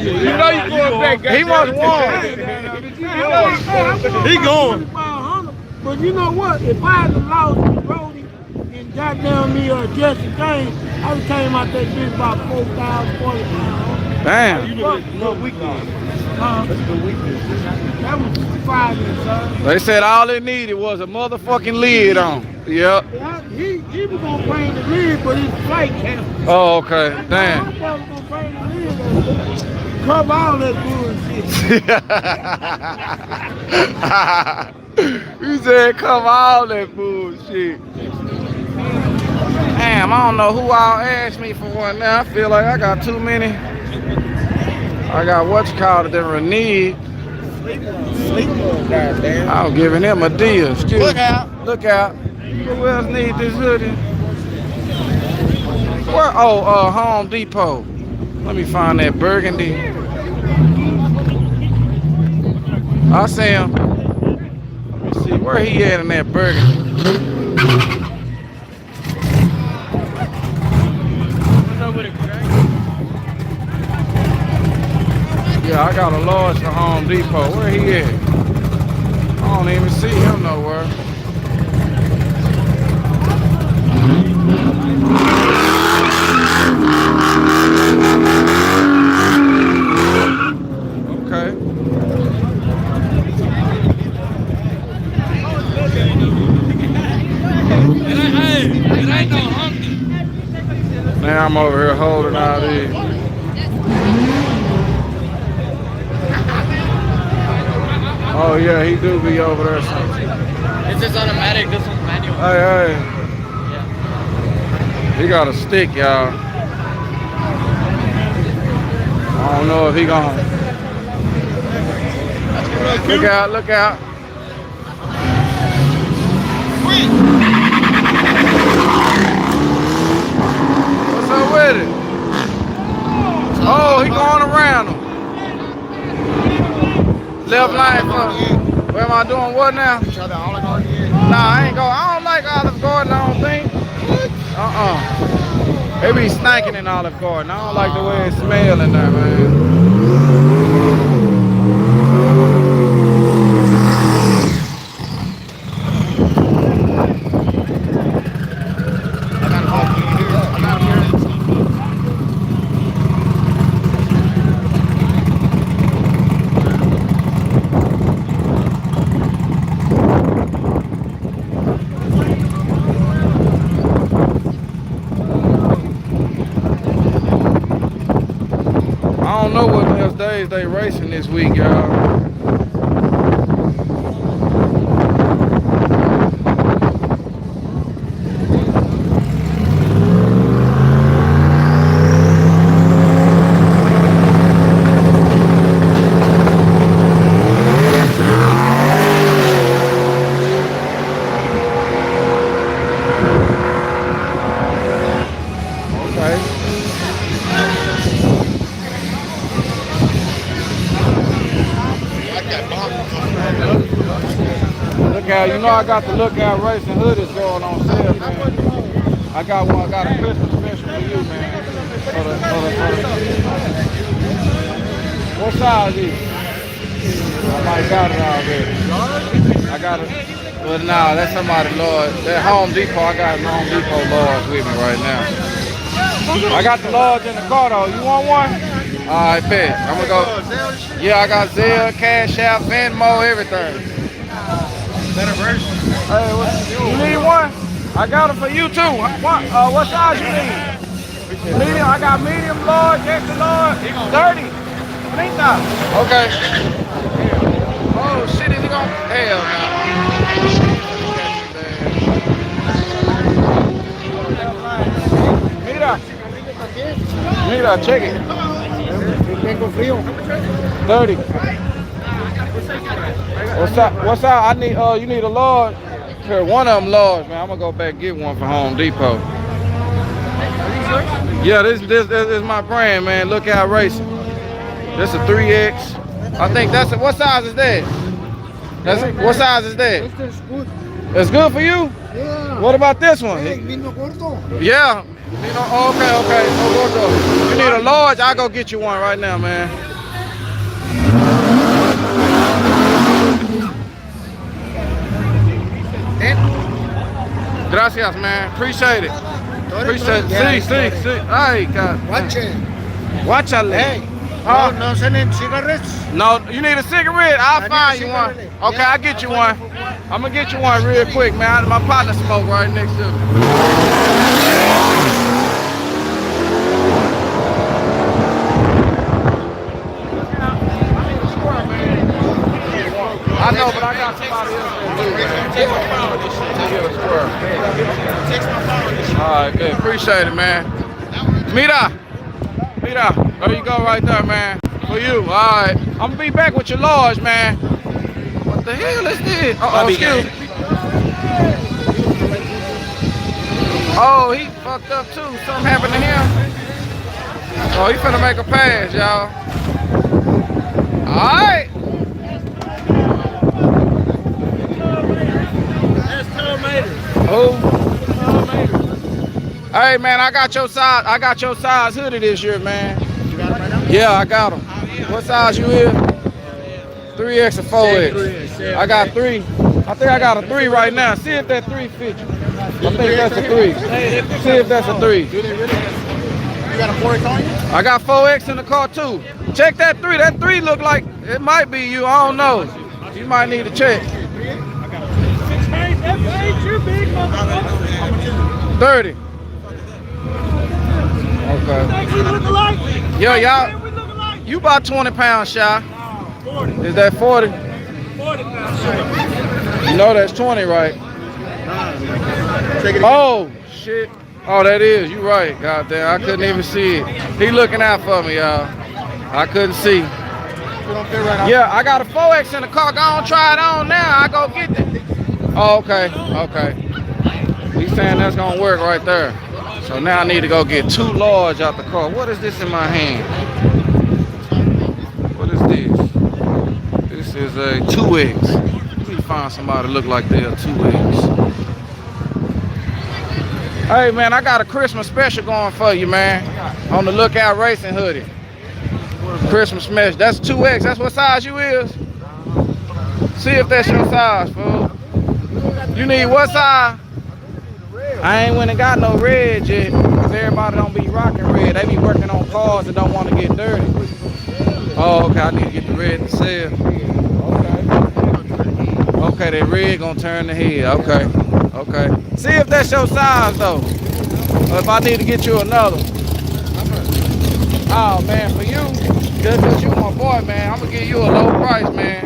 You know you going back. He must want. He going. But you know what? If I had lost Brody and goddamn me Jesse James, I would came out that bitch about 4,000, 40,000. Damn. You know that's good weekend. That's good weekend. That was Friday, son. They said all it needed was a motherfucking lid on. Yep. Yeah, he was gonna bring the lid, but his flight canceled. Oh, okay. Damn. My brother gonna bring the lid on. Cover all that bullshit. You said cover all that bullshit. Damn, I don't know who all asked me for one now. I feel like I got too many. I got what you call it, the renege. I was giving him a deal. Excuse me. Look out. Look out. Who else need this hoodie? Where? Oh, Home Depot. Let me find that burgundy. I see him. Let me see where he at in that burgundy. Yeah, I got a large for Home Depot. Where he at? I don't even see him nowhere. Okay. Now I'm over here holding all these. Oh yeah, he do be over there. It's just automatic, this one's manual. Hey. He got a stick, y'all. I don't know if he gonna. Look out, look out. What's up with it? Oh, he going around him. Left line for. Where am I doing what now? Nah, I ain't go. I don't like Olive Garden, I don't think. They be snacking in Olive Garden. I don't like the way it smells in there, man. I don't know what else days they racing this week, y'all. You know I got the Lookout Racing hoodies going on sale, man. I got one. I got a Christmas special for you, man. What size is it? I might got it already. I got it. But nah, that's somebody large. That Home Depot. I got Home Depot large with me right now. I got the large in the car though. You want one? Alright, bet. I'm gonna go. Yeah, I got Zelle, Cash App, Venmo, everything. Better version. Hey, you need one? I got it for you too. What size you need? Medium. I got medium, large, extra large, 30. Okay. Oh shit, is he gonna? Hell no. Mira, check it. 30. What's up? I need you need a large. Here, one of them large, man. I'm gonna go back and get one for Home Depot. Yeah, this is my brand, man. Lookout Racing. This is a 3X. I think that's what size is that? What size is that? That's good. It's good for you? Yeah. What about this one? Yeah. Okay. You need a large? I'll go get you one right now, man. Gracias, man. Appreciate it. Appreciate it. See. Ay, God. Watch it. Watch out, Hey, Huh? no sending cigarettes. No, you need a cigarette? I'll I find need a you one. cigarette. Okay, Yeah, I'll get I'll you find one. you one. I'm gonna get you one real quick, man. My partner smoke right next to me. I know, but I got somebody else that do. All right, good. Appreciate it, man. Mira. There you go right there, man. For you. All right. I'm gonna be back with your large, man. What the hell is this? Uh-oh, excuse me. Oh, he fucked up too. Something happened to him. Oh, he finna make a pass, y'all. All right. Oh. Hey man, I got your size hoodie this year, man. You got it right now? Yeah, I got them. What size you is? 3X or 4X? I got 3. I think I got a 3 right now. See if that 3 fits you. I think that's a 3. See if that's a 3. You got a 4X on you? I got 4X in the car too. Check that 3. That 3 look like it might be you. I don't know. You might need to check. 30. Okay. Yo, y'all, you about 20 pounds shy. Is that 40? 40 pounds. You know that's 20, right? Oh, shit. Oh, that is. You right. Goddamn, I couldn't even see it. He looking out for me, y'all. I couldn't see. Yeah, I got a 4X in the car. Go on, try it on now. I go get it. Oh, okay. He's saying that's gonna work right there. So now I need to go get 2 large out the car. What is this in my hand? What is this? This is a 2X. Let me find somebody to look like they're a 2X. Hey man, I got a Christmas special going for you, man. On the Lookout Racing hoodie. Christmas special. That's 2X. That's what size you is? See if that's your size, fool. You need what size? I ain't went and got no red yet, because everybody don't be rocking red. They be working on cars that don't want to get dirty. Oh, okay, I need to get the red to sell. Okay, that red gonna turn the head. Okay. See if that's your size though. Or if I need to get you another. Oh man, for you, just because you my boy, man, I'm gonna give you a low price, man.